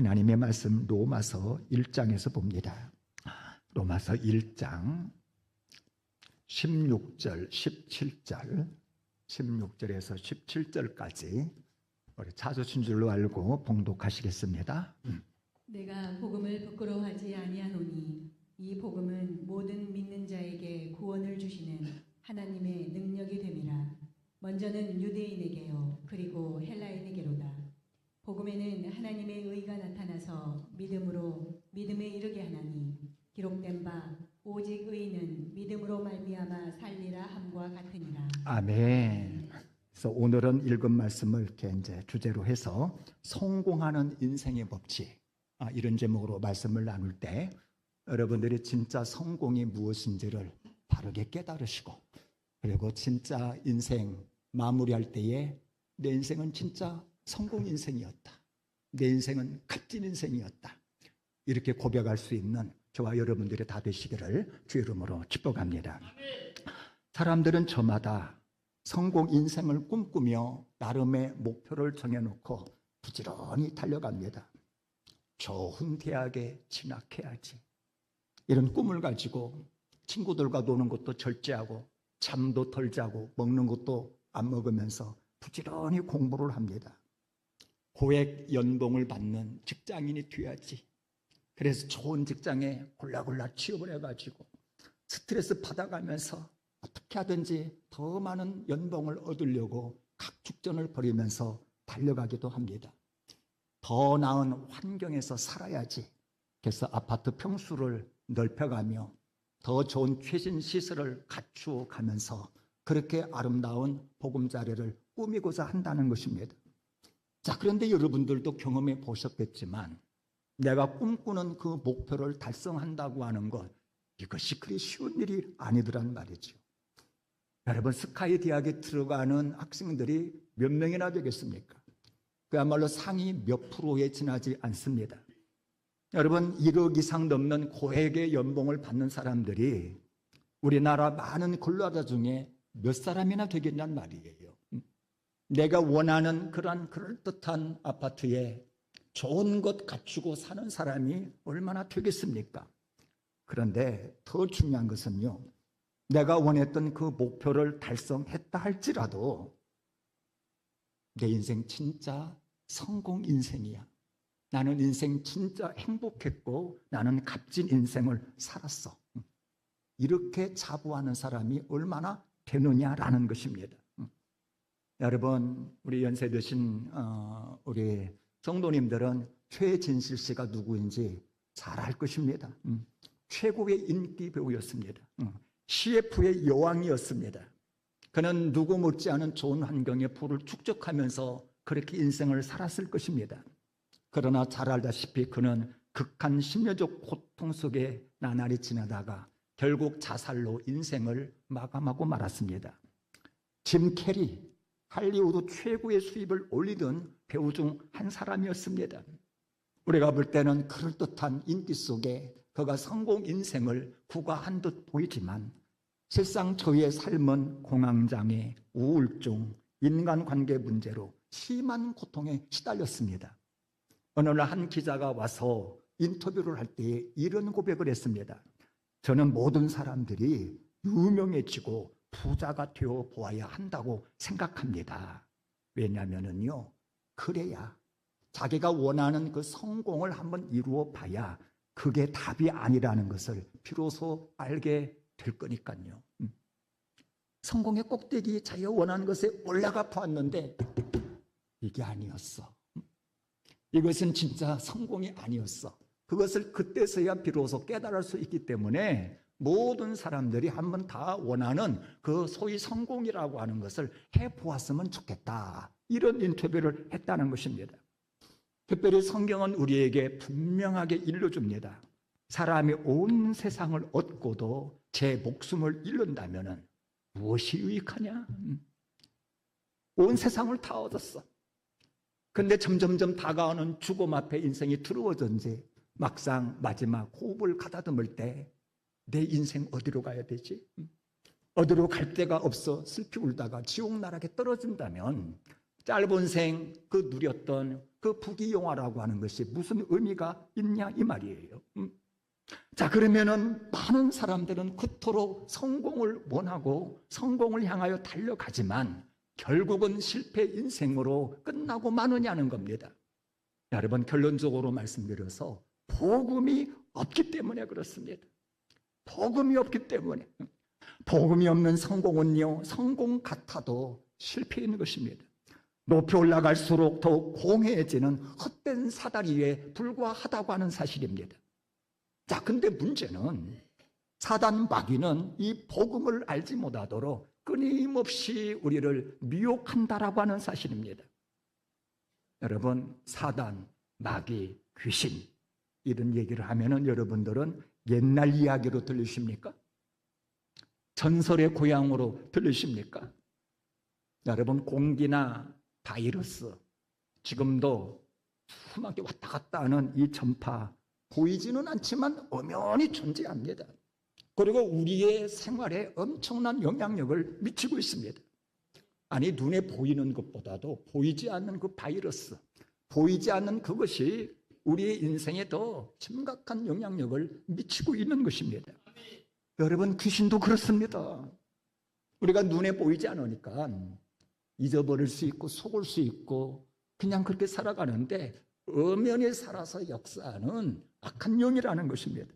하나님의 말씀 로마서 1장에서 봅니다. 로마서 1장 16절, 17절, 16절에서 17절까지 우리 찾으신 줄로 알고 봉독하시겠습니다. 내가 복음을 부끄러워하지 아니하노니 이 복음은 모든 믿는 자에게 구원을 주시는 하나님의 능력이 됨이라. 먼저는 유대인에게요 그리고 헬라인에게로다. 복음에는 하나님의 의가 나타나서 믿음으로 믿음에 이르게 하나니 기록된 바 오직 의인은 믿음으로 말미암아 살리라 함과 같으니라. 아멘. 그래서 오늘은 읽은 말씀을 이렇게 이제 주제로 해서 성공하는 인생의 법칙, 이런 제목으로 말씀을 나눌 때 여러분들이 진짜 성공이 무엇인지를 바르게 깨달으시고, 그리고 진짜 인생 마무리할 때에 내 인생은 진짜 성공 인생이었다, 내 인생은 값진 인생이었다, 이렇게 고백할 수 있는 저와 여러분들이 다 되시기를 주의 이름으로 축복합니다. 사람들은 저마다 성공 인생을 꿈꾸며 나름의 목표를 정해놓고 부지런히 달려갑니다. 좋은 대학에 진학해야지, 이런 꿈을 가지고 친구들과 노는 것도 절제하고 잠도 덜 자고 먹는 것도 안 먹으면서 부지런히 공부를 합니다. 고액 연봉을 받는 직장인이 돼야지, 그래서 좋은 직장에 골라골라 취업을 해가지고 스트레스 받아가면서 어떻게 하든지 더 많은 연봉을 얻으려고 각축전을 벌이면서 달려가기도 합니다. 더 나은 환경에서 살아야지, 그래서 아파트 평수를 넓혀가며 더 좋은 최신 시설을 갖추어 가면서 그렇게 아름다운 보금자리를 꾸미고자 한다는 것입니다. 자, 그런데 여러분들도 경험해 보셨겠지만 내가 꿈꾸는 그 목표를 달성한다고 하는 것, 이것이 그리 쉬운 일이 아니더란 말이죠. 여러분, 스카이 대학에 들어가는 학생들이 몇 명이나 되겠습니까? 그야말로 상위 몇 프로에 지나지 않습니다. 여러분, 1억 이상 넘는 고액의 연봉을 받는 사람들이 우리나라 많은 근로자 중에 몇 사람이나 되겠냔 말이에요. 내가 원하는 그러한 그럴듯한 아파트에 좋은 것 갖추고 사는 사람이 얼마나 되겠습니까? 그런데 더 중요한 것은요, 내가 원했던 그 목표를 달성했다 할지라도 내 인생 진짜 성공 인생이야, 나는 인생 진짜 행복했고 나는 값진 인생을 살았어, 이렇게 자부하는 사람이 얼마나 되느냐라는 것입니다. 여러분, 우리 연세 드신 우리 성도님들은 최진실 씨가 누구인지 잘 알 것입니다. 최고의 인기 배우였습니다. CF의 여왕이었습니다. 그는 누구 못지않은 좋은 환경에 부를 축적하면서 그렇게 인생을 살았을 것입니다. 그러나 잘 알다시피 그는 극한 심려적 고통 속에 나날이 지나다가 결국 자살로 인생을 마감하고 말았습니다. 짐 캐리, 할리우드 최고의 수입을 올리던 배우 중 한 사람이었습니다. 우리가 볼 때는 그럴듯한 인기 속에 그가 성공 인생을 구가한 듯 보이지만 실상 저의 삶은 공황장애, 우울증, 인간관계 문제로 심한 고통에 시달렸습니다. 어느 날 한 기자가 와서 인터뷰를 할 때 이런 고백을 했습니다. 저는 모든 사람들이 유명해지고 부자가 되어 보아야 한다고 생각합니다. 왜냐하면요, 그래야 자기가 원하는 그 성공을 한번 이루어 봐야 그게 답이 아니라는 것을 비로소 알게 될 거니까요. 성공의 꼭대기, 자기가 원하는 것에 올라가 보았는데 이게 아니었어. 이것은 진짜 성공이 아니었어. 그것을 그때서야 비로소 깨달을 수 있기 때문에 모든 사람들이 한번 다 원하는 그 소위 성공이라고 하는 것을 해보았으면 좋겠다, 이런 인터뷰를 했다는 것입니다. 특별히 성경은 우리에게 분명하게 일러줍니다. 사람이 온 세상을 얻고도 제 목숨을 잃는다면 무엇이 유익하냐? 온 세상을 다 얻었어. 근데 점점점 다가오는 죽음 앞에 인생이 두려워졌는지 막상 마지막 호흡을 가다듬을 때 내 인생 어디로 가야 되지? 어디로 갈 데가 없어 슬피 울다가 지옥 나락에 떨어진다면 짧은 생 그 누렸던 그 부귀영화라고 하는 것이 무슨 의미가 있냐 이 말이에요. 자, 그러면은 많은 사람들은 그토록 성공을 원하고 성공을 향하여 달려가지만 결국은 실패 인생으로 끝나고 마느냐는 겁니다. 여러분, 결론적으로 말씀드려서 복음이 없기 때문에 그렇습니다. 복음이 없기 때문에. 복음이 없는 성공은요, 성공 같아도 실패인 것입니다. 높이 올라갈수록 더욱 공해해지는 헛된 사다리에 불과하다고 하는 사실입니다. 자, 근데 문제는 사단 마귀는 이 복음을 알지 못하도록 끊임없이 우리를 미혹한다라고 하는 사실입니다. 여러분, 사단, 마귀, 귀신 이런 얘기를 하면은 여러분들은 옛날 이야기로 들리십니까? 전설의 고향으로 들리십니까? 여러분, 공기나 바이러스 지금도 수많게 왔다 갔다 하는 이 전파 보이지는 않지만 엄연히 존재합니다. 그리고 우리의 생활에 엄청난 영향력을 미치고 있습니다. 아니, 눈에 보이는 것보다도 보이지 않는 그 바이러스, 보이지 않는 그것이 우리의 인생에 더 심각한 영향력을 미치고 있는 것입니다. 여러분, 귀신도 그렇습니다. 우리가 눈에 보이지 않으니까 잊어버릴 수 있고 속을 수 있고 그냥 그렇게 살아가는데 엄연히 살아서 역사하는 악한 영이라는 것입니다.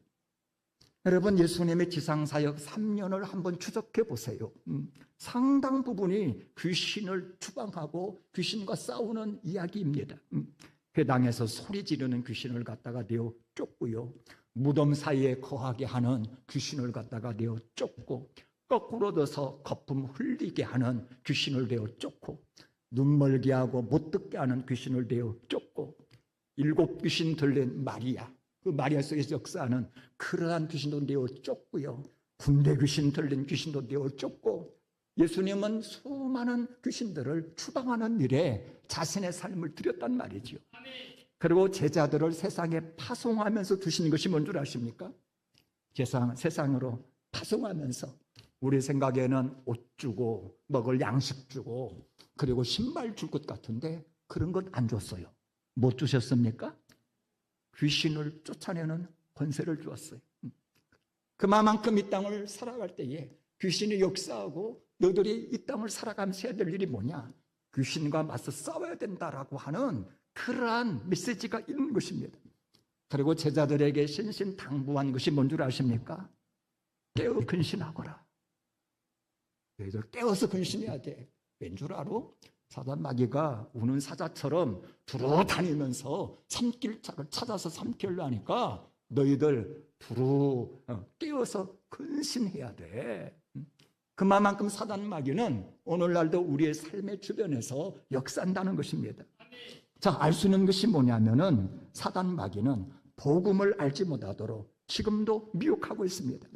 여러분, 예수님의 지상사역 3년을 한번 추적해 보세요. 상당 부분이 귀신을 추방하고 귀신과 싸우는 이야기입니다. 회당에서 소리 지르는 귀신을 갖다가 내어 쫓고요, 무덤 사이에 거하게 하는 귀신을 갖다가 내어 쫓고, 거꾸로 둬서 거품 흘리게 하는 귀신을 내어 쫓고, 눈 멀게 하고 못 듣게 하는 귀신을 내어 쫓고, 7 귀신 들린 마리아, 그 마리아 속에서 역사하는 그러한 귀신도 내어 쫓고요, 군대 귀신 들린 귀신도 내어 쫓고, 예수님은 수많은 귀신들을 추방하는 일에 자신의 삶을 들였단 말이죠. 그리고 제자들을 세상에 파송하면서 두신 것이 뭔 줄 아십니까? 세상으로 파송하면서 우리 생각에는 옷 주고 먹을 양식 주고 그리고 신발 줄 것 같은데 그런 것 안 줬어요. 못 주셨습니까? 귀신을 쫓아내는 권세를 주었어요. 그만큼 이 땅을 살아갈 때에 귀신이 역사하고 너희들이 이 땅을 살아가면서 해야 될 일이 뭐냐? 귀신과 맞서 싸워야 된다라고 하는 그러한 메시지가 있는 것입니다. 그리고 제자들에게 신신당부한 것이 뭔 줄 아십니까? 깨어 근신하거라. 너희들 깨어서 근신해야 돼. 왠 줄 알아? 사단 마귀가 우는 사자처럼 두루 다니면서 삼킬짝을 찾아서 삼키려 하니까 너희들 두루 깨어서 근신해야 돼. 그만큼 사단 마귀는 오늘날도 우리의 삶의 주변에서 역사한다는 것입니다. 자, 알 수 있는 것이 뭐냐면은 사단 마귀는 복음을 알지 못하도록 지금도 미혹하고 있습니다.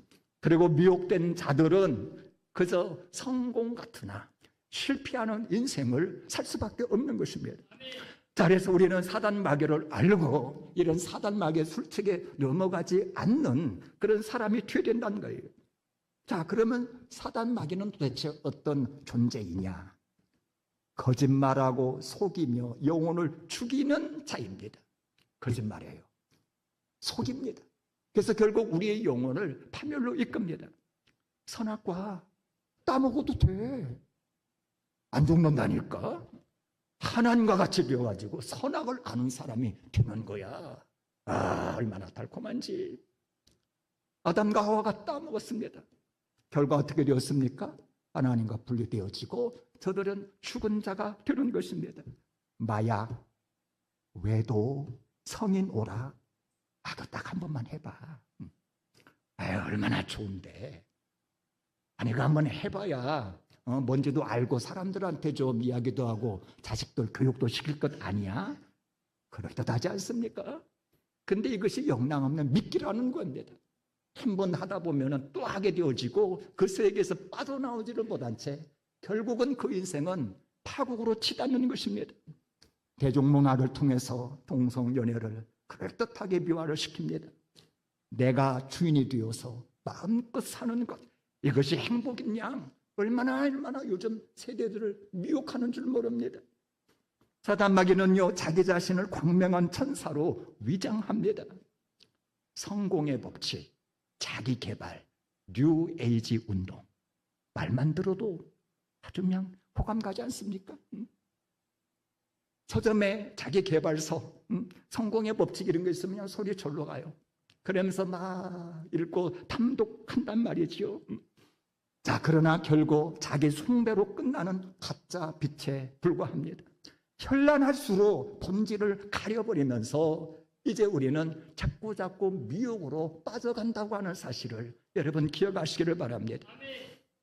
그리고 미혹된 자들은 그저 성공 같으나 실패하는 인생을 살 수밖에 없는 것입니다. 자, 그래서 우리는 사단 마귀를 알고 이런 사단 마귀의 술책에 넘어가지 않는 그런 사람이 되어야 된다는 거예요. 자, 그러면 사단 마귀는 도대체 어떤 존재이냐? 거짓말하고 속이며 영혼을 죽이는 자입니다. 거짓말이에요. 속입니다. 그래서 결국 우리의 영혼을 파멸로 이끕니다. 선악과 따먹어도 돼. 안 죽는다니까. 하나님과 같이 되어가지고 선악을 아는 사람이 되는 거야. 아, 얼마나 달콤한지. 아담과 하와가 따먹었습니다. 결과 어떻게 되었습니까? 하나님과 분리되어지고 저들은 죽은 자가 되는 것입니다. 마약, 외도, 성인 오락. 아, 그거 딱 한 번만 해봐. 아유, 얼마나 좋은데. 아니, 그거 한번 해봐야 뭔지도 알고 사람들한테 좀 이야기도 하고 자식들 교육도 시킬 것 아니야? 그럴듯하지 않습니까? 근데 이것이 영락없는 미끼라는 겁니다. 한 번 하다 보면 또 하게 되어지고 그 세계에서 빠져나오지를 못한 채 결국은 그 인생은 파국으로 치닫는 것입니다. 대중문화를 통해서 동성연애를 그럴듯하게 묘화를 시킵니다. 내가 주인이 되어서 마음껏 사는 것, 이것이 행복인 양 얼마나 요즘 세대들을 미혹하는 줄 모릅니다. 사단 마귀는요, 자기 자신을 광명한 천사로 위장합니다. 성공의 법칙, 자기 개발, 뉴 에이지 운동. 말만 들어도 아주 그냥 호감 가지 않습니까? 서점에 자기 개발서, 성공의 법칙 이런 거 있으면 그냥 소리 절로 가요. 그러면서 막 읽고 탐독한단 말이지요. 자, 그러나 결국 자기 숭배로 끝나는 가짜 빛에 불과합니다. 현란할수록 본질을 가려버리면서 이제 우리는 자꾸 미혹으로 빠져간다고 하는 사실을 여러분 기억하시기를 바랍니다.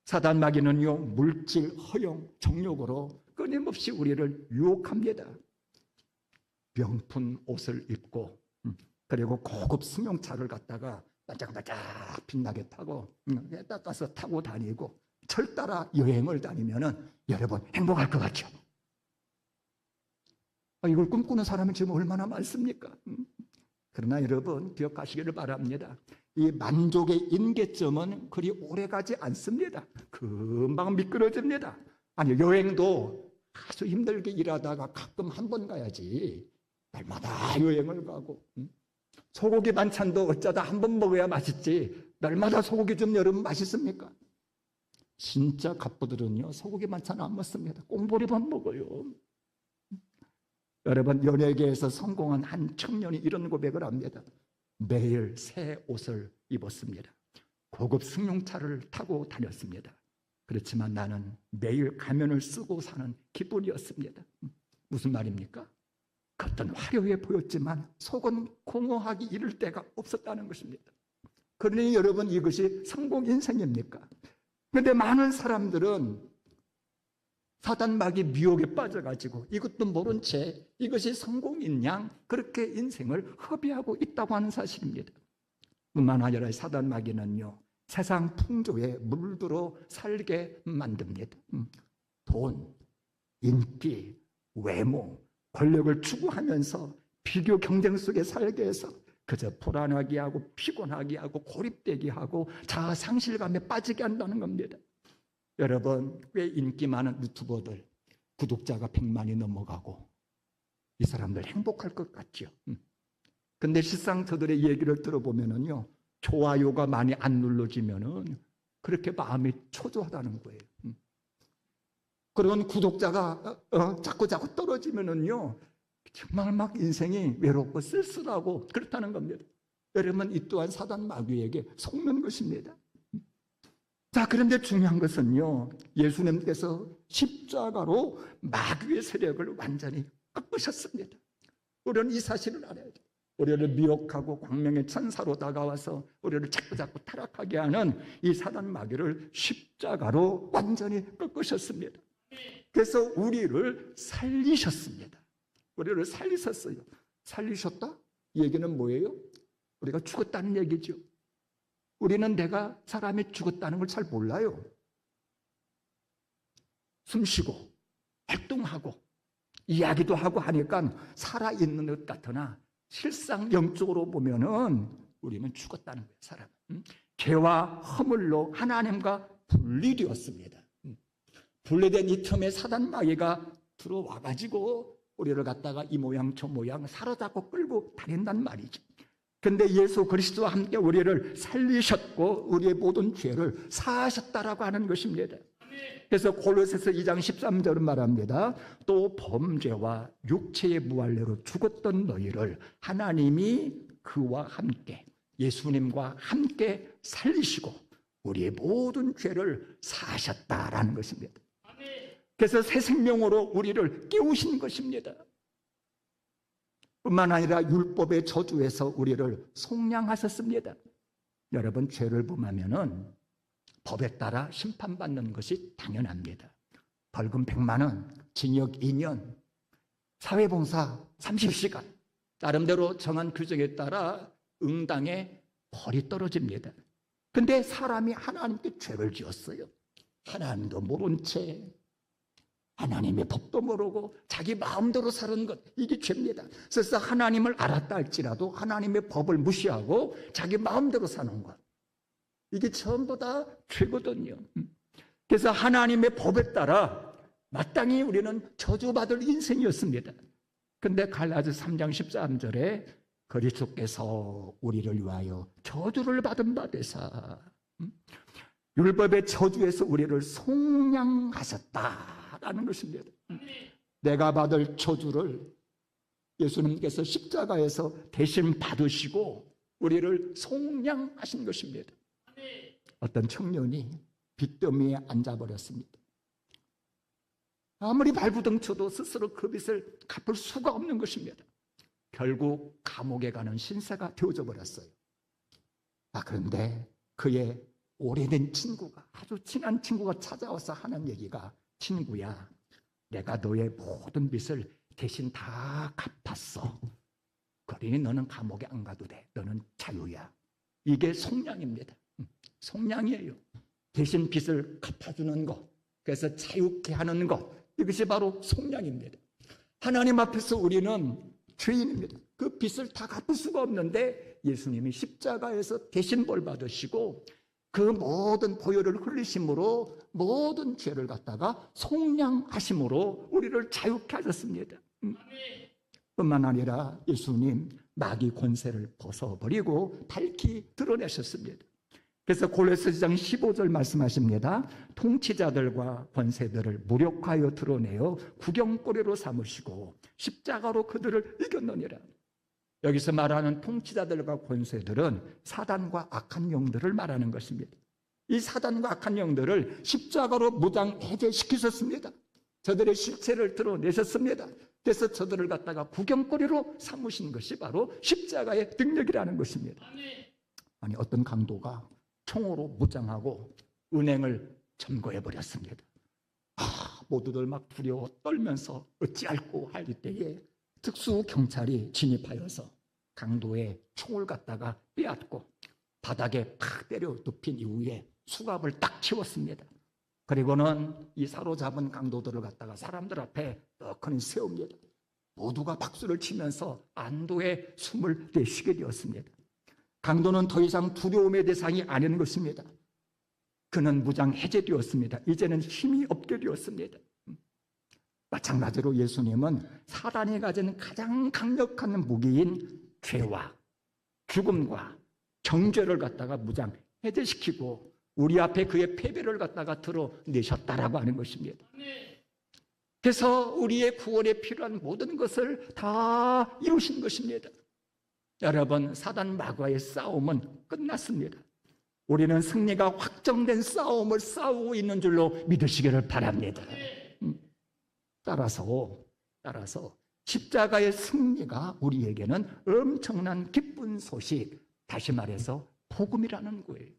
사단 마귀는요, 물질, 허용, 정욕으로 끊임없이 우리를 유혹합니다. 명품 옷을 입고 그리고 고급 승용차를 갖다가 반짝반짝 빛나게 타고 닦아서 타고 다니고 철 따라 여행을 다니면은 여러분 행복할 것 같죠? 이걸 꿈꾸는 사람이 지금 얼마나 많습니까? 그러나 여러분 기억하시기를 바랍니다. 이 만족의 임계점은 그리 오래가지 않습니다. 금방 미끄러집니다. 아니, 여행도 아주 힘들게 일하다가 가끔 한 번 가야지 날마다 여행을 가고, 소고기 반찬도 어쩌다 한 번 먹어야 맛있지 날마다 소고기 좀 여러분 맛있습니까? 진짜 갑부들은요 소고기 반찬 안 먹습니다. 꽁보리만 먹어요. 여러분, 연예계에서 성공한 한 청년이 이런 고백을 합니다. 매일 새 옷을 입었습니다. 고급 승용차를 타고 다녔습니다. 그렇지만 나는 매일 가면을 쓰고 사는 기분이었습니다. 무슨 말입니까? 겉은 화려해 보였지만 속은 공허하기 이를 데가 없었다는 것입니다. 그러니 여러분, 이것이 성공 인생입니까? 그런데 많은 사람들은 사단 마귀 미혹에 빠져가지고 이것도 모른 채 이것이 성공인 양 그렇게 인생을 허비하고 있다고 하는 사실입니다. 뿐만 아니라 사단 마귀는요, 세상 풍조에 물들어 살게 만듭니다. 돈, 인기, 외모, 권력을 추구하면서 비교 경쟁 속에 살게 해서 그저 불안하게 하고 피곤하게 하고 고립되게 하고 자아 상실감에 빠지게 한다는 겁니다. 여러분, 꽤 인기 많은 유튜버들 구독자가 100만이 넘어가고 이 사람들 행복할 것 같죠. 근데 실상 저들의 얘기를 들어보면은요, 좋아요가 많이 안 눌러지면은 그렇게 마음이 초조하다는 거예요. 그런 구독자가 자꾸 떨어지면은요, 정말 막 인생이 외롭고 쓸쓸하고 그렇다는 겁니다. 여러분, 이 또한 사단 마귀에게 속는 것입니다. 자, 그런데 중요한 것은요, 예수님께서 십자가로 마귀의 세력을 완전히 꺾으셨습니다. 우리는 이 사실을 알아야 돼요. 우리를 미혹하고 광명의 천사로 다가와서 우리를 자꾸 타락하게 하는 이 사단 마귀를 십자가로 완전히 꺾으셨습니다. 그래서 우리를 살리셨습니다. 우리를 살리셨어요. 살리셨다? 이 얘기는 뭐예요? 우리가 죽었다는 얘기죠. 우리는 내가 사람이 죽었다는 걸 잘 몰라요. 숨쉬고 활동하고 이야기도 하고 하니까 살아있는 것 같으나 실상 영적으로 보면은 우리는 죽었다는 거예요. 사람. 죄와 허물로 하나님과 분리되었습니다. 분리된 이 틈에 사단 마귀가 들어와가지고 우리를 갖다가 이 모양 저 모양 사로잡고 끌고 다닌단 말이죠. 근데 예수 그리스도와 함께 우리를 살리셨고 우리의 모든 죄를 사하셨다라고 하는 것입니다. 그래서 골로새서 2장 13절은 말합니다. 또 범죄와 육체의 무할례로 죽었던 너희를 하나님이 그와 함께 예수님과 함께 살리시고 우리의 모든 죄를 사하셨다라는 것입니다. 그래서 새 생명으로 우리를 깨우신 것입니다. 뿐만 아니라 율법의 저주에서 우리를 속량하셨습니다. 여러분, 죄를 범하면은 법에 따라 심판받는 것이 당연합니다. 벌금 100만 원, 징역 2년, 사회봉사 30시간, 나름대로 정한 규정에 따라 응당의 벌이 떨어집니다. 근데 사람이 하나님께 죄를 지었어요. 하나님도 모른 채 하나님의 법도 모르고 자기 마음대로 사는 것, 이게 죄입니다. 그래서 하나님을 알았다 할지라도 하나님의 법을 무시하고 자기 마음대로 사는 것, 이게 전부 다 죄거든요. 그래서 하나님의 법에 따라 마땅히 우리는 저주받을 인생이었습니다. 근데 갈라디아 3장 13절에 그리스도께서 우리를 위하여 저주를 받은 바 되사 율법의 저주에서 우리를 속량하셨다라는 것입니다. 내가 받을 저주를 예수님께서 십자가에서 대신 받으시고 우리를 속량하신 것입니다. 어떤 청년이 빚더미에 앉아버렸습니다. 아무리 발부둥 쳐도 스스로 그 빚을 갚을 수가 없는 것입니다. 결국 감옥에 가는 신세가 되어져 버렸어요. 그런데 그의 오래된 친구가, 아주 친한 친구가 찾아와서 하는 얘기가, 친구야, 내가 너의 모든 빚을 대신 다 갚았어. 그러니 너는 감옥에 안 가도 돼. 너는 자유야. 이게 속량입니다. 속량이에요. 대신 빚을 갚아주는 것, 그래서 자유케 하는 것, 이것이 바로 속량입니다. 하나님 앞에서 우리는 죄인입니다. 그 빚을 다 갚을 수가 없는데 예수님이 십자가에서 대신 벌 받으시고 그 모든 보혈을 흘리심으로 모든 죄를 갖다가 속량하심으로 우리를 자유케 하셨습니다. 뿐만 아니라 예수님 마귀 권세를 벗어버리고 밝히 드러내셨습니다. 그래서 골로새서 2장 15절 말씀하십니다. 통치자들과 권세들을 무력하여 드러내어 구경거리로 삼으시고 십자가로 그들을 이겼느니라. 여기서 말하는 통치자들과 권세들은 사단과 악한 영들을 말하는 것입니다. 이 사단과 악한 영들을 십자가로 무장 해제시키셨습니다. 저들의 실체를 드러내셨습니다. 그래서 저들을 갖다가 구경거리로 삼으신 것이 바로 십자가의 능력이라는 것입니다. 아니, 어떤 강도가 총으로 무장하고 은행을 점거해버렸습니다. 모두들 막 두려워 떨면서 어찌할꼬 할 때에 특수경찰이 진입하여서 강도의 총을 갖다가 빼앗고 바닥에 팍 때려 눕힌 이후에 수갑을 딱 채웠습니다. 그리고는 이 사로잡은 강도들을 갖다가 사람들 앞에 떡하니 세웁니다. 모두가 박수를 치면서 안도의 숨을 내쉬게 되었습니다. 강도는 더 이상 두려움의 대상이 아닌 것입니다. 그는 무장 해제되었습니다. 이제는 힘이 없게 되었습니다. 마찬가지로 예수님은 사단이 가진 가장 강력한 무기인 죄와 죽음과 정죄를 갖다가 무장 해제시키고 우리 앞에 그의 패배를 갖다가 드러내셨다라고 하는 것입니다. 그래서 우리의 구원에 필요한 모든 것을 다 이루신 것입니다. 여러분, 사단 마귀와의 싸움은 끝났습니다. 우리는 승리가 확정된 싸움을 싸우고 있는 줄로 믿으시기를 바랍니다. 따라서 십자가의 승리가 우리에게는 엄청난 기쁜 소식, 다시 말해서 복음이라는 거예요.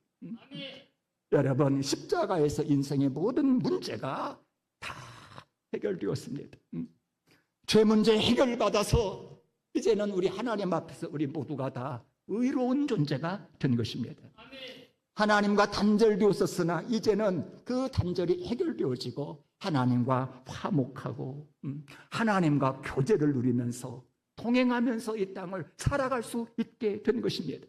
여러분, 십자가에서 인생의 모든 문제가 다 해결되었습니다. 죄 문제 해결받아서 이제는 우리 하나님 앞에서 우리 모두가 다 의로운 존재가 된 것입니다. 하나님과 단절되었었으나 이제는 그 단절이 해결되어지고 하나님과 화목하고 하나님과 교제를 누리면서 동행하면서 이 땅을 살아갈 수 있게 된 것입니다.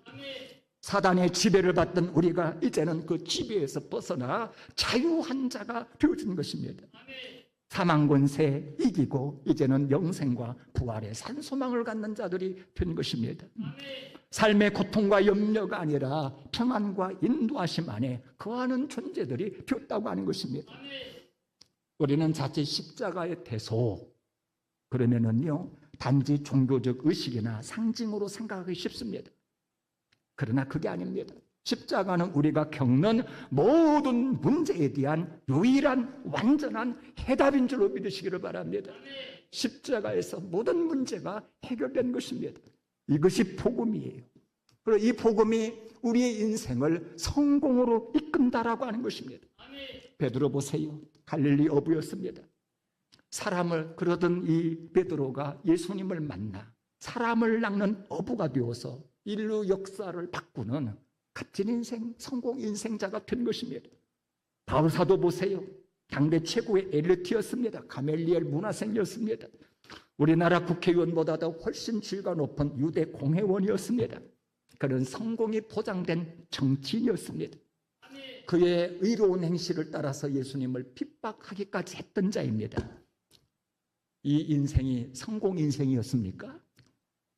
사단의 지배를 받던 우리가 이제는 그 지배에서 벗어나 자유한 자가 되어진 것입니다. 사망 권세 이기고 이제는 영생과 부활의 산소망을 갖는 자들이 된 것입니다. 삶의 고통과 염려가 아니라 평안과 인도하심 안에 거하는 존재들이 되었다고 하는 것입니다. 우리는 자칫 십자가의 대소, 그러면은요 단지 종교적 의식이나 상징으로 생각하기 쉽습니다. 그러나 그게 아닙니다. 십자가는 우리가 겪는 모든 문제에 대한 유일한 완전한 해답인 줄로 믿으시기를 바랍니다. 십자가에서 모든 문제가 해결된 것입니다. 이것이 복음이에요. 그리고 이 복음이 우리의 인생을 성공으로 이끈다라고 하는 것입니다. 베드로 보세요. 갈릴리 어부였습니다. 사람을 그러던 이 베드로가 예수님을 만나 사람을 낚는 어부가 되어서 인류 역사를 바꾸는 값진 인생, 성공 인생자가 된 것입니다. 바울 사도 보세요. 당대 최고의 엘리트였습니다. 가멜리엘 문화생이었습니다. 우리나라 국회의원보다도 훨씬 질과 높은 유대 공회원이었습니다. 그런 성공이 보장된 정치인이었습니다. 그의 의로운 행실을 따라서 예수님을 핍박하기까지 했던 자입니다. 이 인생이 성공 인생이었습니까?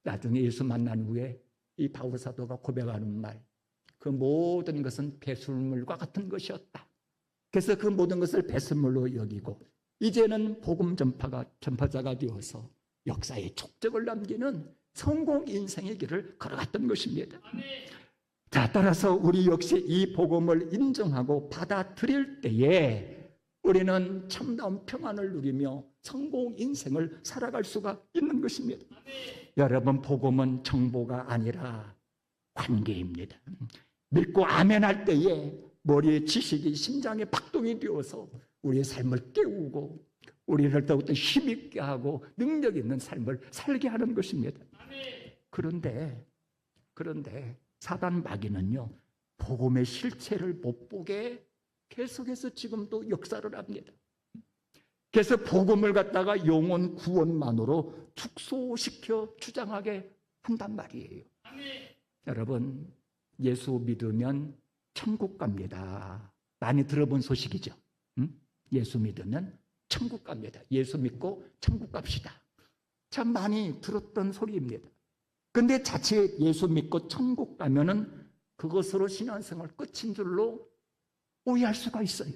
나중에 예수 만난 후에 이 바울 사도가 고백하는 말, 그 모든 것은 배설물과 같은 것이었다. 그래서 그 모든 것을 배설물로 여기고 이제는 복음 전파자가 되어서 역사에 족적을 남기는 성공 인생의 길을 걸어갔던 것입니다. 자, 따라서 우리 역시 이 복음을 인정하고 받아들일 때에 우리는 참다운 평안을 누리며 성공 인생을 살아갈 수가 있는 것입니다. 여러분, 복음은 정보가 아니라 관계입니다. 믿고 아멘할 때에 머리에 지식이 심장에 박동이 되어서 우리의 삶을 깨우고 우리를 더욱더 힘있게 하고 능력 있는 삶을 살게 하는 것입니다. 그런데 사단 마귀는요, 복음의 실체를 못 보게 계속해서 지금도 역사를 합니다. 그래서 복음을 갖다가 영혼 구원만으로 축소시켜 주장하게 한단 말이에요. 여러분, 예수 믿으면 천국 갑니다. 많이 들어본 소식이죠. 예수 믿으면 천국 갑니다. 예수 믿고 천국 갑시다. 참 많이 들었던 소리입니다. 근데 자칫 예수 믿고 천국 가면은 그것으로 신앙생활 끝인 줄로 오해할 수가 있어요.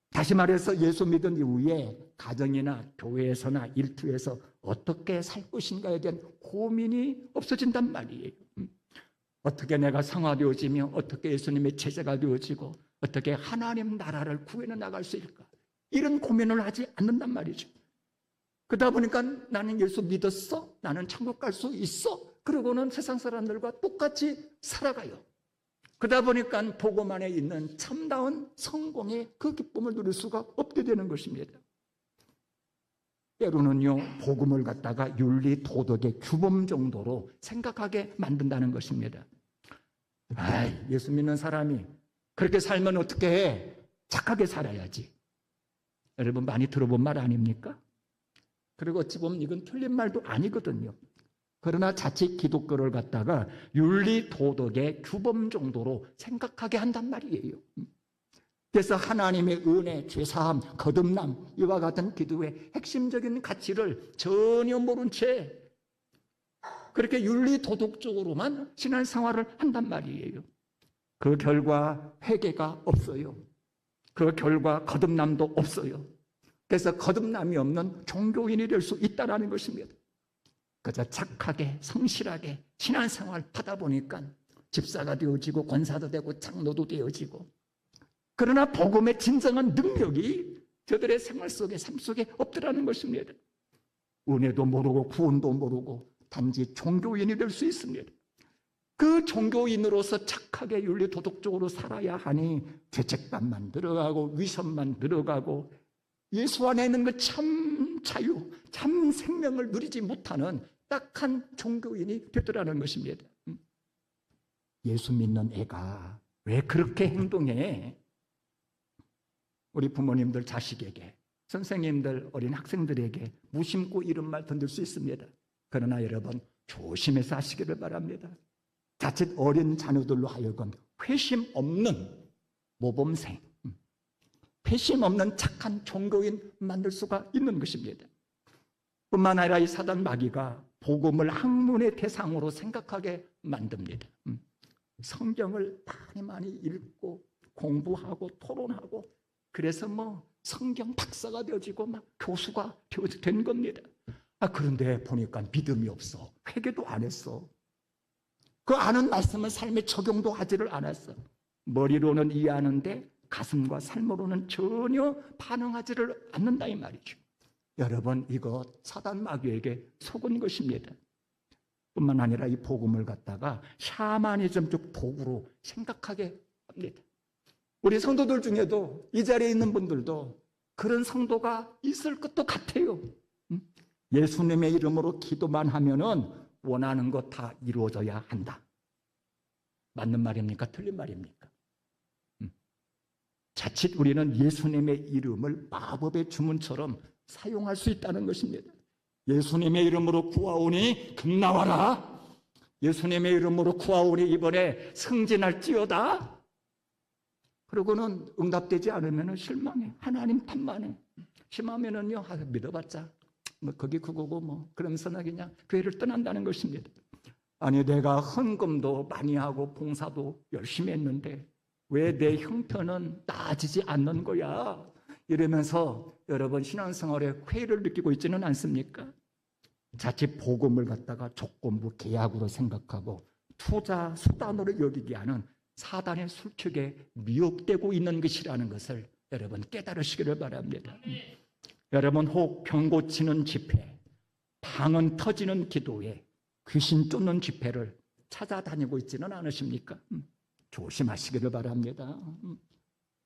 다시 말해서 예수 믿은 이후에 가정이나 교회에서나 일터에서 어떻게 살 것인가에 대한 고민이 없어진단 말이에요. 어떻게 내가 성화되어지며 어떻게 예수님의 제자가 되어지고 어떻게 하나님 나라를 구해내 나갈 수 있을까, 이런 고민을 하지 않는단 말이죠. 그러다 보니까 나는 예수 믿었어, 나는 천국 갈 수 있어, 그러고는 세상 사람들과 똑같이 살아가요. 그러다 보니까 복음 안에 있는 참다운 성공의 그 기쁨을 누릴 수가 없게 되는 것입니다. 때로는요, 복음을 갖다가 윤리 도덕의 규범 정도로 생각하게 만든다는 것입니다. 예수 믿는 사람이 그렇게 살면 어떻게 해? 착하게 살아야지. 여러분, 많이 들어본 말 아닙니까? 그리고 어찌 보면 이건 틀린 말도 아니거든요. 그러나 자칫 기독교를 갖다가 윤리 도덕의 규범 정도로 생각하게 한단 말이에요. 그래서 하나님의 은혜, 죄사함, 거듭남, 이와 같은 기도의 핵심적인 가치를 전혀 모른 채 그렇게 윤리 도덕적으로만 신앙생활을 한단 말이에요. 그 결과 회개가 없어요. 그 결과 거듭남도 없어요. 그래서 거듭남이 없는 종교인이 될 수 있다는 것입니다. 그저 착하게 성실하게 신앙생활 하다 보니까 집사가 되어지고 권사도 되고 장로도 되어지고, 그러나 복음의 진정한 능력이 저들의 생활 속에, 삶 속에 없더라는 것입니다. 은혜도 모르고 구원도 모르고 단지 종교인이 될 수 있습니다. 그 종교인으로서 착하게 윤리 도덕적으로 살아야 하니 죄책감만 들어가고 위선만 들어가고 예수 안에 있는 그 참 자유, 참 생명을 누리지 못하는 딱한 종교인이 되더라는 것입니다. 예수 믿는 애가 왜 그렇게 행동해? 우리 부모님들 자식에게, 선생님들 어린 학생들에게 무심코 이런 말 던질 수 있습니다. 그러나 여러분, 조심해서 하시기를 바랍니다. 자칫 어린 자녀들로 하여금 회심 없는 모범생, 회심 없는 착한 종교인 만들 수가 있는 것입니다. 뿐만 아니라 이 사단 마귀가 복음을 학문의 대상으로 생각하게 만듭니다. 성경을 많이 읽고 공부하고 토론하고, 그래서 성경 박사가 되어지고 막 교수가 된 겁니다. 그런데 보니까 믿음이 없어. 회개도 안 했어. 그 아는 말씀은 삶에 적용도 하지를 않았어. 머리로는 이해하는데 가슴과 삶으로는 전혀 반응하지를 않는다 이 말이죠. 여러분, 이거 사단 마귀에게 속은 것입니다. 뿐만 아니라 이 복음을 갖다가 샤머니즘적 도구로 생각하게 합니다. 우리 성도들 중에도, 이 자리에 있는 분들도 그런 성도가 있을 것도 같아요. 예수님의 이름으로 기도만 하면은 원하는 거 다 이루어져야 한다. 맞는 말입니까? 틀린 말입니까? 자칫 우리는 예수님의 이름을 마법의 주문처럼 사용할 수 있다는 것입니다. 예수님의 이름으로 구하오니 금 나와라. 예수님의 이름으로 구하오니 이번에 승진할지어다. 그러고는 응답되지 않으면 실망해. 하나님 탓만해. 심하면은요, 믿어봤자 뭐 거기 그거고 뭐 그러면서는 그냥 교회를 떠난다는 것입니다. 아니, 내가 헌금도 많이 하고 봉사도 열심히 했는데 왜 내 형편은 나아지지 않는 거야? 이러면서 여러분 신앙생활에 회의를 느끼고 있지는 않습니까? 자칫 복음을 갖다가 조건부 계약으로 생각하고 투자 수단으로 여기게 하는 사단의 술축에 미혹되고 있는 것이라는 것을 여러분 깨달으시기를 바랍니다. 여러분, 혹 병 고치는 집회, 방언 터지는 기도회, 귀신 쫓는 집회를 찾아다니고 있지는 않으십니까? 조심하시기를 바랍니다.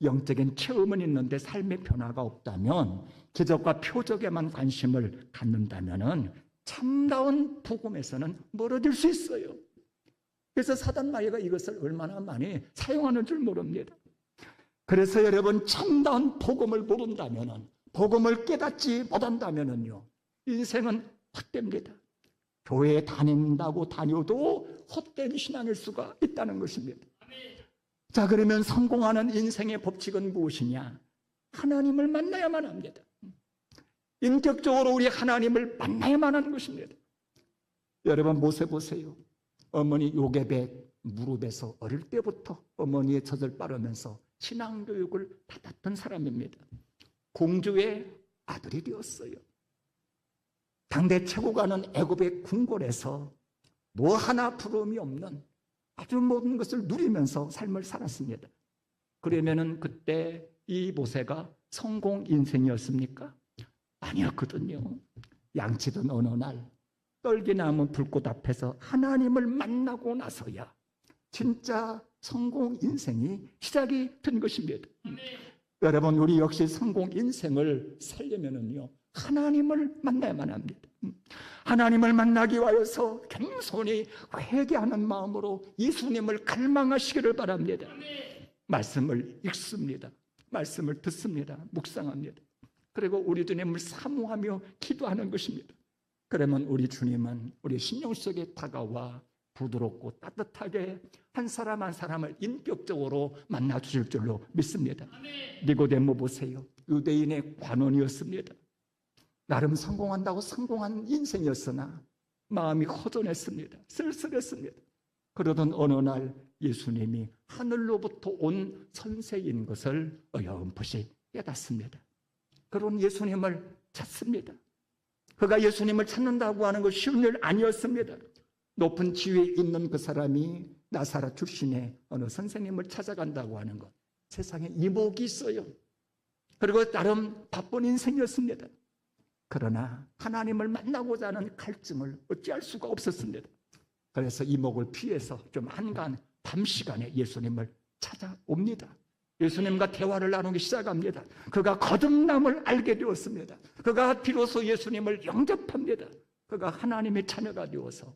영적인 체험은 있는데 삶의 변화가 없다면, 기적과 표적에만 관심을 갖는다면 참다운 복음에서는 멀어질 수 있어요. 그래서 사단 마귀가 이것을 얼마나 많이 사용하는 줄 모릅니다. 그래서 여러분, 참다운 복음을 모른다면, 복음을 깨닫지 못한다면요, 인생은 헛됩니다. 교회에 다닌다고 다녀도 헛된 신앙일 수가 있다는 것입니다. 자, 그러면 성공하는 인생의 법칙은 무엇이냐? 하나님을 만나야만 합니다. 인격적으로 우리 하나님을 만나야만 하는 것입니다. 여러분, 모세 보세요. 어머니 요게벳 무릎에서 어릴 때부터 어머니의 젖을 빨으면서 신앙교육을 받았던 사람입니다. 공주의 아들이 되었어요. 당대 최고가는 애굽의 궁궐에서 뭐 하나 부러움이 없는 아주 모든 것을 누리면서 삶을 살았습니다. 그러면은 그때 이 모세가 성공 인생이었습니까? 아니었거든요. 양치던 어느 날 떨기나무 불꽃 앞에서 하나님을 만나고 나서야 진짜 성공 인생이 시작이 된 것입니다. 여러분, 우리 역시 성공 인생을 살려면은요, 하나님을 만나야만 합니다. 하나님을 만나기 위해서 겸손히 회개하는 마음으로 예수님을 갈망하시기를 바랍니다. 말씀을 읽습니다. 말씀을 듣습니다. 묵상합니다. 그리고 우리 주님을 사모하며 기도하는 것입니다. 그러면 우리 주님은 우리 심령 속에 다가와 부드럽고 따뜻하게 한 사람 한 사람을 인격적으로 만나 주실 줄로 믿습니다. 니고데모 보세요. 유대인의 관원이었습니다. 나름 성공한다고 성공한 인생이었으나 마음이 허전했습니다. 쓸쓸했습니다. 그러던 어느 날 예수님이 하늘로부터 온 선생인 것을 어여음풋이 깨닫습니다. 그런 예수님을 찾습니다. 그가 예수님을 찾는다고 하는 것 쉬운 일 아니었습니다. 높은 지위에 있는 그 사람이 나사렛 출신의 어느 선생님을 찾아간다고 하는 것, 세상에 이목이 있어요. 그리고 나름 바쁜 인생이었습니다. 그러나 하나님을 만나고자 하는 갈증을 어찌할 수가 없었습니다. 그래서 이목을 피해서 좀 한간 밤 시간에 예수님을 찾아옵니다. 예수님과 대화를 나누기 시작합니다. 그가 거듭남을 알게 되었습니다. 그가 비로소 예수님을 영접합니다. 그가 하나님의 자녀가 되어서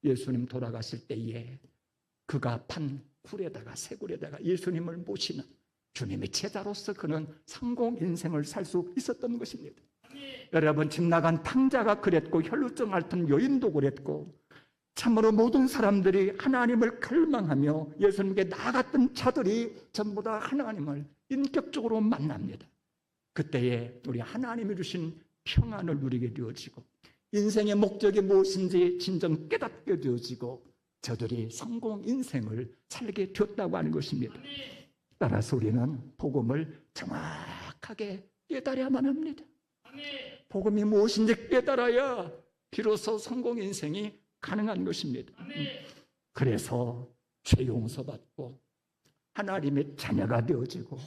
예수님 돌아가실 때에 그가 판 굴에다가 쇠굴에다가 예수님을 모시는 주님의 제자로서 그는 성공 인생을 살 수 있었던 것입니다. 여러분, 집 나간 탕자가 그랬고 혈루증 앓던 여인도 그랬고 참으로 모든 사람들이 하나님을 갈망하며 예수님께 나아갔던 자들이 전부 다 하나님을 인격적으로 만납니다. 그때에 우리 하나님이 주신 평안을 누리게 되어지고 인생의 목적이 무엇인지 진정 깨닫게 되어지고 저들이 성공 인생을 살게 되었다고 하는 것입니다. 따라서 우리는 복음을 정확하게 깨달아야만 합니다. 복음이 무엇인지 깨달아야 비로소 성공 인생이 가능한 것입니다. 그래서 죄 용서받고 하나님의 자녀가 되어지고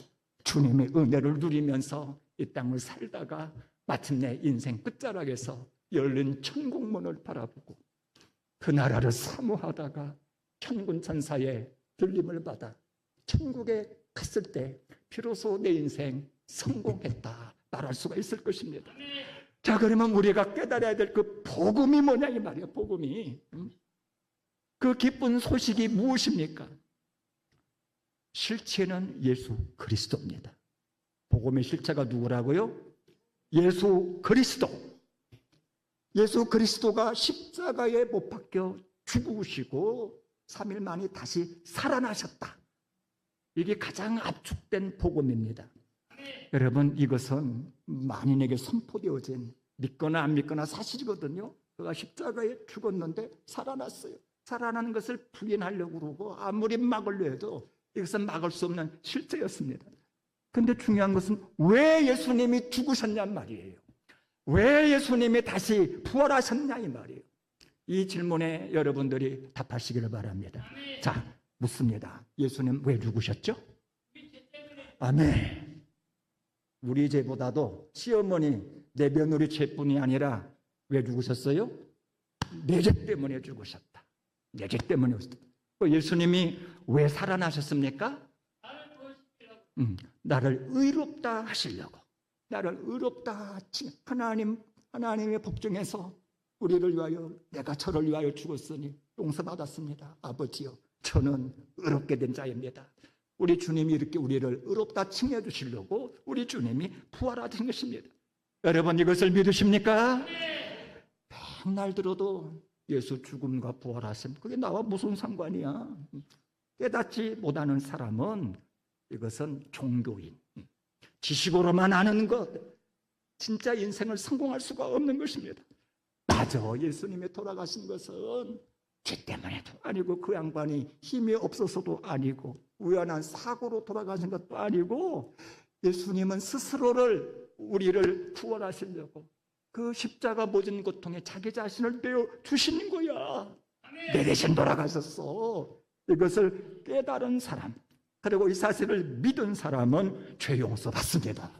주님의 은혜를 누리면서 이 땅을 살다가 마침내 인생 끝자락에서 열린 천국문을 바라보고 그 나라를 사모하다가 천군 천사의 들림을 받아 천국에 갔을 때 비로소 내 인생 성공했다 말할 수가 있을 것입니다. 자, 그러면 우리가 깨달아야 될 그 복음이 뭐냐 이 말이에요. 복음이. 그 기쁜 소식이 무엇입니까? 실체는 예수 그리스도입니다. 복음의 실체가 누구라고요? 예수 그리스도. 예수 그리스도가 십자가에 못 박혀 죽으시고 3일 만에 다시 살아나셨다. 이게 가장 압축된 복음입니다. 여러분, 이것은 만인에게 선포되어진 믿거나 안 믿거나 사실이거든요. 그가 십자가에 죽었는데 살아났어요. 살아나는 것을 부인하려고 그러고 아무리 막으려 해도 이것은 막을 수 없는 실제였습니다. 그런데 중요한 것은 왜 예수님이 죽으셨냔 말이에요. 왜 예수님이 다시 부활하셨냐 이 말이에요. 이 질문에 여러분들이 답하시기를 바랍니다. 자, 묻습니다. 예수님 왜 죽으셨죠? 아멘. 우리 죄보다도 시어머니 내 며느리 죄뿐이 아니라 왜 죽으셨어요? 내 죄 때문에 죽으셨다. 내 죄 때문에 죽으셨다. 예수님이 왜 살아나셨습니까? 나를 의롭다 하시려고. 나를 의롭다 하나님의 복중에서 우리를 위하여 내가 저를 위하여 죽었으니 용서받았습니다. 아버지여, 저는 의롭게 된 자입니다. 우리 주님이 이렇게 우리를 의롭다 칭해 주시려고 우리 주님이 부활하신 것입니다. 여러분, 이것을 믿으십니까? 맨날 들어도 예수 죽음과 부활하심, 그게 나와 무슨 상관이야? 깨닫지 못하는 사람은 이것은 종교인, 지식으로만 아는 것, 진짜 인생을 성공할 수가 없는 것입니다. 맞아, 예수님이 돌아가신 것은 죄 때문에도 아니고 그 양반이 힘이 없어서도 아니고 우연한 사고로 돌아가신 것도 아니고 예수님은 스스로를 우리를 구원하시려고 그 십자가 모진 고통에 자기 자신을 내어 주시는 거야. 내 대신 돌아가셨어. 이것을 깨달은 사람, 그리고 이 사실을 믿은 사람은 죄 용서 받습니다.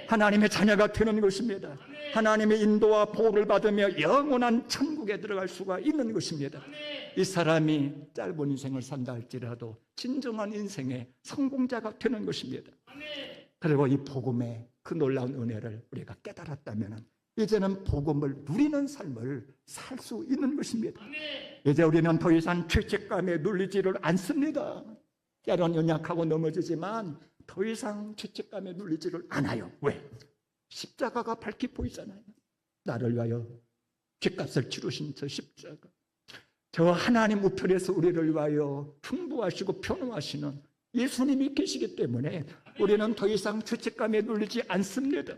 하나님의 자녀가 되는 것입니다. 하나님의 인도와 보호를 받으며 영원한 천국에 들어갈 수가 있는 것입니다. 이 사람이 짧은 인생을 산다 할지라도 진정한 인생의 성공자가 되는 것입니다. 그리고 이 복음의 그 놀라운 은혜를 우리가 깨달았다면 이제는 복음을 누리는 삶을 살 수 있는 것입니다. 이제 우리는 더 이상 죄책감에 눌리지를 않습니다. 때론 연약하고 넘어지지만 더 이상 죄책감에 눌리지를 않아요. 왜? 십자가가 밝히 보이잖아요. 나를 위하여 죄값을 치르신 저 십자가, 저 하나님 우편에서 우리를 위하여 충부하시고 변호하시는 예수님이 계시기 때문에 우리는 더 이상 죄책감에 눌리지 않습니다.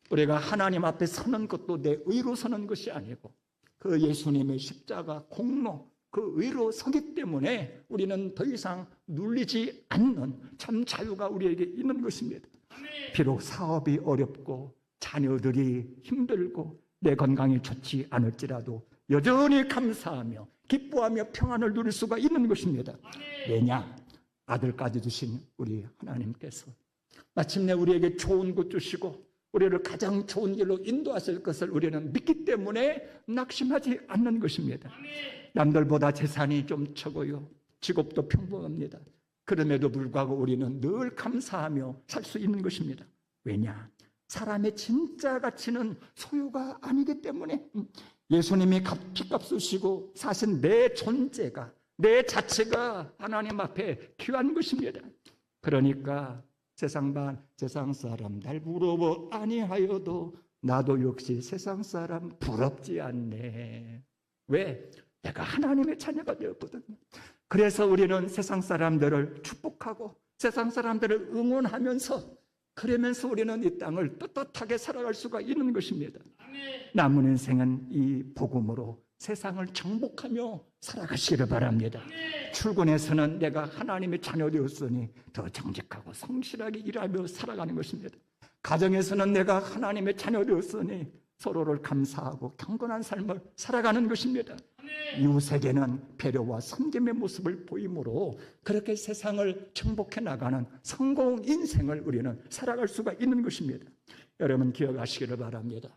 우리가 하나님 앞에 서는 것도 내 의로 서는 것이 아니고 그 예수님의 십자가 공로, 그 의로 서기 때문에 우리는 더 이상 눌리지 않는 참 자유가 우리에게 있는 것입니다. 비록 사업이 어렵고 자녀들이 힘들고 내 건강이 좋지 않을지라도 여전히 감사하며 기뻐하며 평안을 누릴 수가 있는 것입니다. 왜냐? 아들까지 주신 우리 하나님께서 마침내 우리에게 좋은 것 주시고 우리를 가장 좋은 길로 인도하실 것을 우리는 믿기 때문에 낙심하지 않는 것입니다. 남들보다 재산이 좀 적어요. 직업도 평범합니다. 그럼에도 불구하고 우리는 늘 감사하며 살 수 있는 것입니다. 왜냐? 사람의 진짜 가치는 소유가 아니기 때문에 예수님이 피값 쓰시고 사신 내 존재가, 내 자체가 하나님 앞에 귀한 것입니다. 그러니까 세상 사람 날 부러워 아니하여도 나도 역시 세상 사람 부럽지 않네. 왜? 내가 하나님의 자녀가 되었거든요. 그래서 우리는 세상 사람들을 축복하고 세상 사람들을 응원하면서 그러면서 우리는 이 땅을 떳떳하게 살아갈 수가 있는 것입니다. 남은 인생은 이 복음으로 세상을 정복하며 살아가시기를 바랍니다. 출근에서는 내가 하나님의 자녀 되었으니 더 정직하고 성실하게 일하며 살아가는 것입니다. 가정에서는 내가 하나님의 자녀 되었으니 서로를 감사하고 경건한 삶을 살아가는 것입니다. 이웃에게는 배려와 섬김의 모습을 보이므로 그렇게 세상을 정복해 나가는 성공 인생을 우리는 살아갈 수가 있는 것입니다. 여러분 기억하시기를 바랍니다.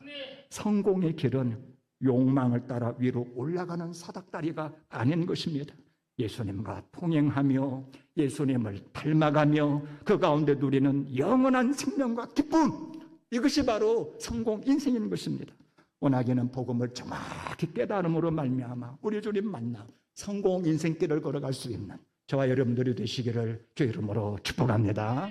성공의 길은 욕망을 따라 위로 올라가는 사닥다리가 아닌 것입니다. 예수님과 동행하며 예수님을 닮아가며 그 가운데 누리는 영원한 생명과 기쁨, 이것이 바로 성공 인생인 것입니다. 원하기는 복음을 정확히 깨달음으로 말미암아 우리 주님 만나 성공 인생길을 걸어갈 수 있는 저와 여러분들이 되시기를 주의 이름으로 축복합니다.